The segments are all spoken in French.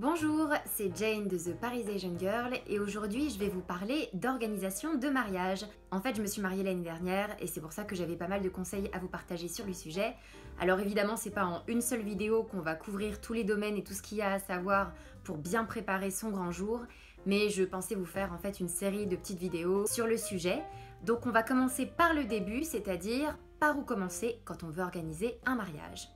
Bonjour, c'est Jane de The Paris Asian Girl et aujourd'hui je vais vous parler d'organisation de mariage. En fait je me suis mariée l'année dernière et c'est pour ça que j'avais pas mal de conseils à vous partager sur le sujet. Alors évidemment c'est pas en une seule vidéo qu'on va couvrir tous les domaines et tout ce qu'il y a à savoir pour bien préparer son grand jour, mais je pensais vous faire en fait une série de petites vidéos sur le sujet. Donc on va commencer par le début, c'est-à-dire par où commencer quand on veut organiser un mariage.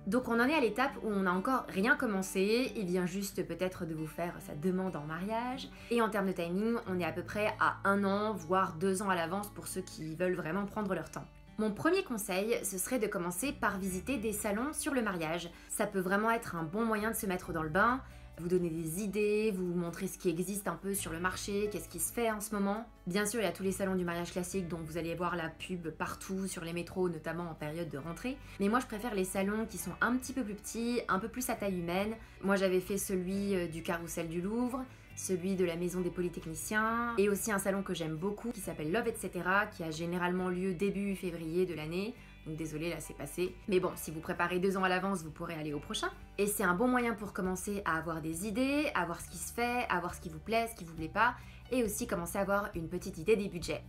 Donc on en est à l'étape où on n'a encore rien commencé, il vient juste peut-être de vous faire sa demande en mariage. Et en termes de timing, on est à peu près à 1 an, voire 2 ans à l'avance pour ceux qui veulent vraiment prendre leur temps. Mon premier conseil, ce serait de commencer par visiter des salons sur le mariage. Ça peut vraiment être un bon moyen de se mettre dans le bain, vous donner des idées, vous montrer ce qui existe un peu sur le marché, qu'est-ce qui se fait en ce moment. Bien sûr, il y a tous les salons du mariage classique dont vous allez voir la pub partout sur les métros, notamment en période de rentrée. Mais moi, je préfère les salons qui sont un petit peu plus petits, un peu plus à taille humaine. Moi, j'avais fait celui du Carrousel du Louvre, celui de la Maison des Polytechniciens, et aussi un salon que j'aime beaucoup qui s'appelle Love Etc, qui a généralement lieu début février de l'année. Donc désolé, là c'est passé. Mais bon, si vous préparez 2 ans à l'avance, vous pourrez aller au prochain. Et c'est un bon moyen pour commencer à avoir des idées, à voir ce qui se fait, à voir ce qui vous plaît, ce qui vous plaît pas, et aussi commencer à avoir une petite idée des budgets.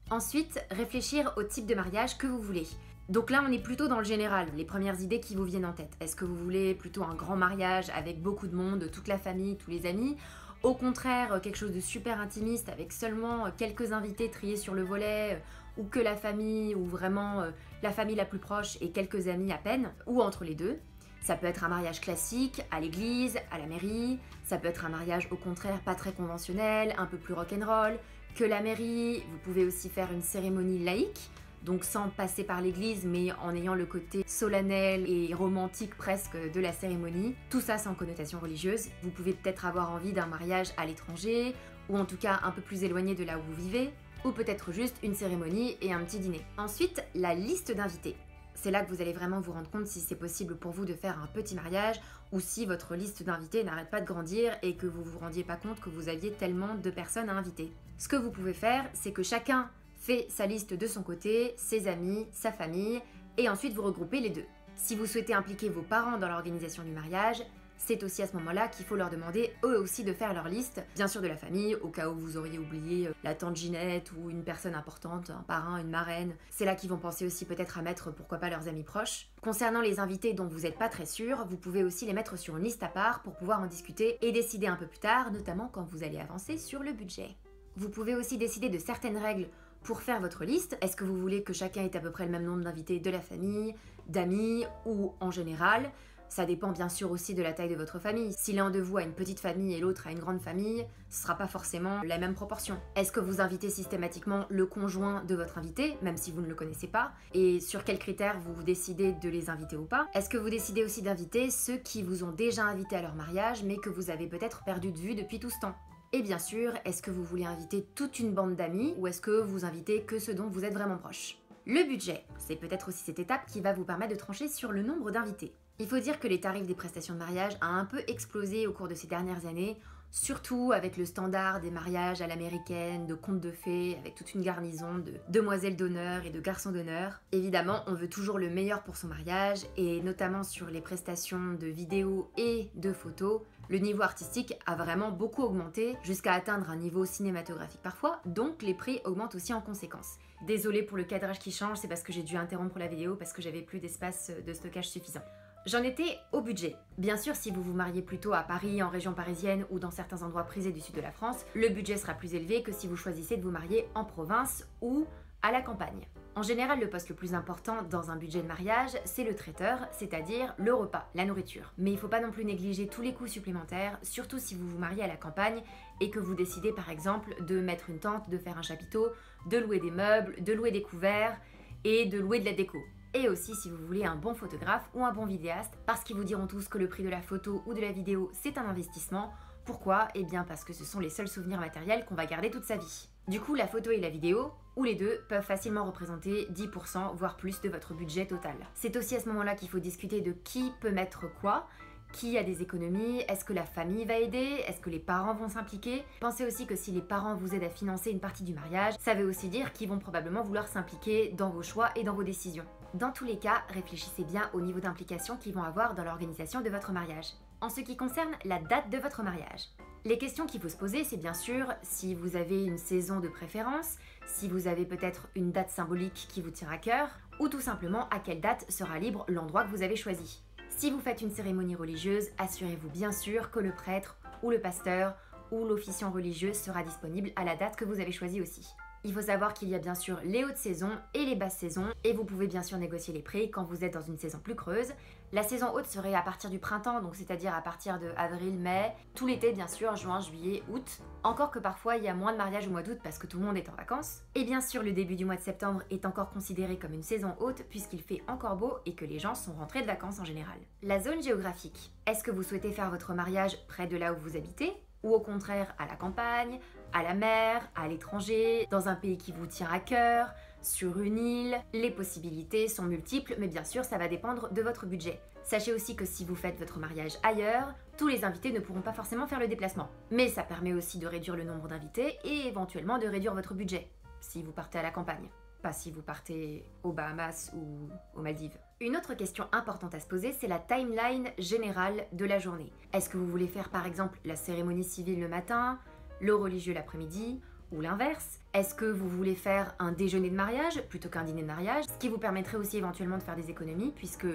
Ensuite, réfléchir au type de mariage que vous voulez. Donc là, on est plutôt dans le général, les premières idées qui vous viennent en tête. Est-ce que vous voulez plutôt un grand mariage avec beaucoup de monde, toute la famille, tous les amis ? Au contraire, quelque chose de super intimiste avec seulement quelques invités triés sur le volet, ou que la famille, ou vraiment la famille la plus proche et quelques amis à peine, ou entre les deux. Ça peut être un mariage classique, à l'église, à la mairie, ça peut être un mariage au contraire pas très conventionnel, un peu plus rock'n'roll, que la mairie. Vous pouvez aussi faire une cérémonie laïque, donc sans passer par l'église, mais en ayant le côté solennel et romantique presque de la cérémonie. Tout ça sans connotation religieuse. Vous pouvez peut-être avoir envie d'un mariage à l'étranger, ou en tout cas un peu plus éloigné de là où vous vivez, ou peut-être juste une cérémonie et un petit dîner. Ensuite, la liste d'invités. C'est là que vous allez vraiment vous rendre compte si c'est possible pour vous de faire un petit mariage, ou si votre liste d'invités n'arrête pas de grandir et que vous vous rendiez pas compte que vous aviez tellement de personnes à inviter. Ce que vous pouvez faire, c'est que chacun fait sa liste de son côté, ses amis, sa famille, et ensuite vous regroupez les deux. Si vous souhaitez impliquer vos parents dans l'organisation du mariage, c'est aussi à ce moment-là qu'il faut leur demander eux aussi de faire leur liste, bien sûr de la famille, au cas où vous auriez oublié la tante Ginette ou une personne importante, un parrain, une marraine. C'est là qu'ils vont penser aussi peut-être à mettre pourquoi pas leurs amis proches. Concernant les invités dont vous n'êtes pas très sûr, vous pouvez aussi les mettre sur une liste à part pour pouvoir en discuter et décider un peu plus tard, notamment quand vous allez avancer sur le budget. Vous pouvez aussi décider de certaines règles pour faire votre liste. Est-ce que vous voulez que chacun ait à peu près le même nombre d'invités de la famille, d'amis ou en général ? Ça dépend bien sûr aussi de la taille de votre famille. Si l'un de vous a une petite famille et l'autre a une grande famille, ce sera pas forcément la même proportion. Est-ce que vous invitez systématiquement le conjoint de votre invité, même si vous ne le connaissez pas? Et sur quels critères vous décidez de les inviter ou pas? Est-ce que vous décidez aussi d'inviter ceux qui vous ont déjà invité à leur mariage, mais que vous avez peut-être perdu de vue depuis tout ce temps? Et bien sûr, est-ce que vous voulez inviter toute une bande d'amis ou est-ce que vous invitez que ceux dont vous êtes vraiment proche? Le budget, c'est peut-être aussi cette étape qui va vous permettre de trancher sur le nombre d'invités. Il faut dire que les tarifs des prestations de mariage a un peu explosé au cours de ces dernières années, surtout avec le standard des mariages à l'américaine, de contes de fées, avec toute une garnison de demoiselles d'honneur et de garçons d'honneur. Évidemment, on veut toujours le meilleur pour son mariage, et notamment sur les prestations de vidéos et de photos, le niveau artistique a vraiment beaucoup augmenté, jusqu'à atteindre un niveau cinématographique parfois, donc les prix augmentent aussi en conséquence. Désolée pour le cadrage qui change, c'est parce que j'ai dû interrompre la vidéo parce que j'avais plus d'espace de stockage suffisant. J'en étais au budget. Bien sûr, si vous vous mariez plutôt à Paris, en région parisienne ou dans certains endroits prisés du sud de la France, le budget sera plus élevé que si vous choisissez de vous marier en province ou à la campagne. En général, le poste le plus important dans un budget de mariage, c'est le traiteur, c'est-à-dire le repas, la nourriture. Mais il ne faut pas non plus négliger tous les coûts supplémentaires, surtout si vous vous mariez à la campagne et que vous décidez par exemple de mettre une tente, de faire un chapiteau, de louer des meubles, de louer des couverts et de louer de la déco. Et aussi si vous voulez un bon photographe ou un bon vidéaste, parce qu'ils vous diront tous que le prix de la photo ou de la vidéo c'est un investissement. Pourquoi? Eh bien parce que ce sont les seuls souvenirs matériels qu'on va garder toute sa vie. Du coup, la photo et la vidéo, ou les deux, peuvent facilement représenter 10% voire plus de votre budget total. C'est aussi à ce moment-là qu'il faut discuter de qui peut mettre quoi, qui a des économies, est-ce que la famille va aider, est-ce que les parents vont s'impliquer. Pensez aussi que si les parents vous aident à financer une partie du mariage, ça veut aussi dire qu'ils vont probablement vouloir s'impliquer dans vos choix et dans vos décisions. Dans tous les cas, réfléchissez bien au niveau d'implication qu'ils vont avoir dans l'organisation de votre mariage. En ce qui concerne la date de votre mariage, les questions qu'il faut se poser, c'est bien sûr si vous avez une saison de préférence, si vous avez peut-être une date symbolique qui vous tient à cœur, ou tout simplement à quelle date sera libre l'endroit que vous avez choisi. Si vous faites une cérémonie religieuse, assurez-vous bien sûr que le prêtre ou le pasteur ou l'officiant religieux sera disponible à la date que vous avez choisie aussi. Il faut savoir qu'il y a bien sûr les hautes saisons et les basses saisons, et vous pouvez bien sûr négocier les prix quand vous êtes dans une saison plus creuse. La saison haute serait à partir du printemps, donc c'est-à-dire à partir de avril, mai, tout l'été bien sûr, juin, juillet, août. Encore que parfois il y a moins de mariages au mois d'août parce que tout le monde est en vacances. Et bien sûr le début du mois de septembre est encore considéré comme une saison haute puisqu'il fait encore beau et que les gens sont rentrés de vacances en général. La zone géographique. Est-ce que vous souhaitez faire votre mariage près de là où vous habitez ? Ou au contraire à la campagne, à la mer, à l'étranger, dans un pays qui vous tient à cœur, sur une île. Les possibilités sont multiples, mais bien sûr ça va dépendre de votre budget. Sachez aussi que si vous faites votre mariage ailleurs, tous les invités ne pourront pas forcément faire le déplacement. Mais ça permet aussi de réduire le nombre d'invités et éventuellement de réduire votre budget, si vous partez à la campagne. Pas si vous partez aux Bahamas ou aux Maldives. Une autre question importante à se poser, c'est la timeline générale de la journée. Est-ce que vous voulez faire par exemple la cérémonie civile le matin, le religieux l'après-midi, ou l'inverse? Est-ce que vous voulez faire un déjeuner de mariage plutôt qu'un dîner de mariage? Ce qui vous permettrait aussi éventuellement de faire des économies puisque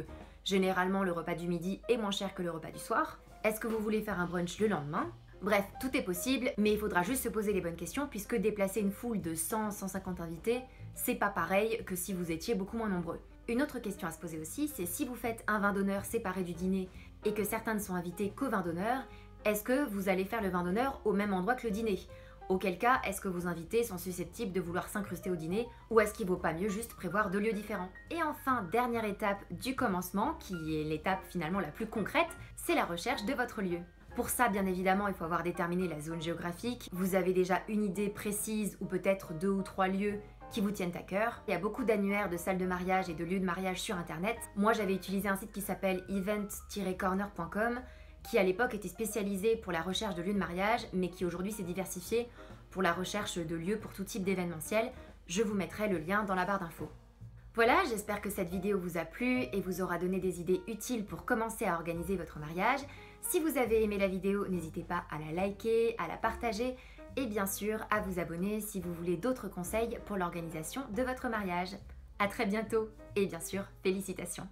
généralement le repas du midi est moins cher que le repas du soir. Est-ce que vous voulez faire un brunch le lendemain? Bref, tout est possible, mais il faudra juste se poser les bonnes questions puisque déplacer une foule de 100-150 invités, c'est pas pareil que si vous étiez beaucoup moins nombreux. Une autre question à se poser aussi, c'est si vous faites un vin d'honneur séparé du dîner et que certains ne sont invités qu'au vin d'honneur, est-ce que vous allez faire le vin d'honneur au même endroit que le dîner? Auquel cas, est-ce que vos invités sont susceptibles de vouloir s'incruster au dîner ou est-ce qu'il vaut pas mieux juste prévoir 2 lieux différents? Et enfin, dernière étape du commencement, qui est l'étape finalement la plus concrète, c'est la recherche de votre lieu. Pour ça, bien évidemment, il faut avoir déterminé la zone géographique. Vous avez déjà une idée précise ou peut-être 2 ou 3 lieux qui vous tiennent à cœur. Il y a beaucoup d'annuaires de salles de mariage et de lieux de mariage sur internet. Moi, j'avais utilisé un site qui s'appelle event-corner.com qui à l'époque était spécialisé pour la recherche de lieux de mariage, mais qui aujourd'hui s'est diversifié pour la recherche de lieux pour tout type d'événementiel. Je vous mettrai le lien dans la barre d'infos. Voilà, j'espère que cette vidéo vous a plu et vous aura donné des idées utiles pour commencer à organiser votre mariage. Si vous avez aimé la vidéo, n'hésitez pas à la liker, à la partager et bien sûr à vous abonner si vous voulez d'autres conseils pour l'organisation de votre mariage. À très bientôt et bien sûr, félicitations!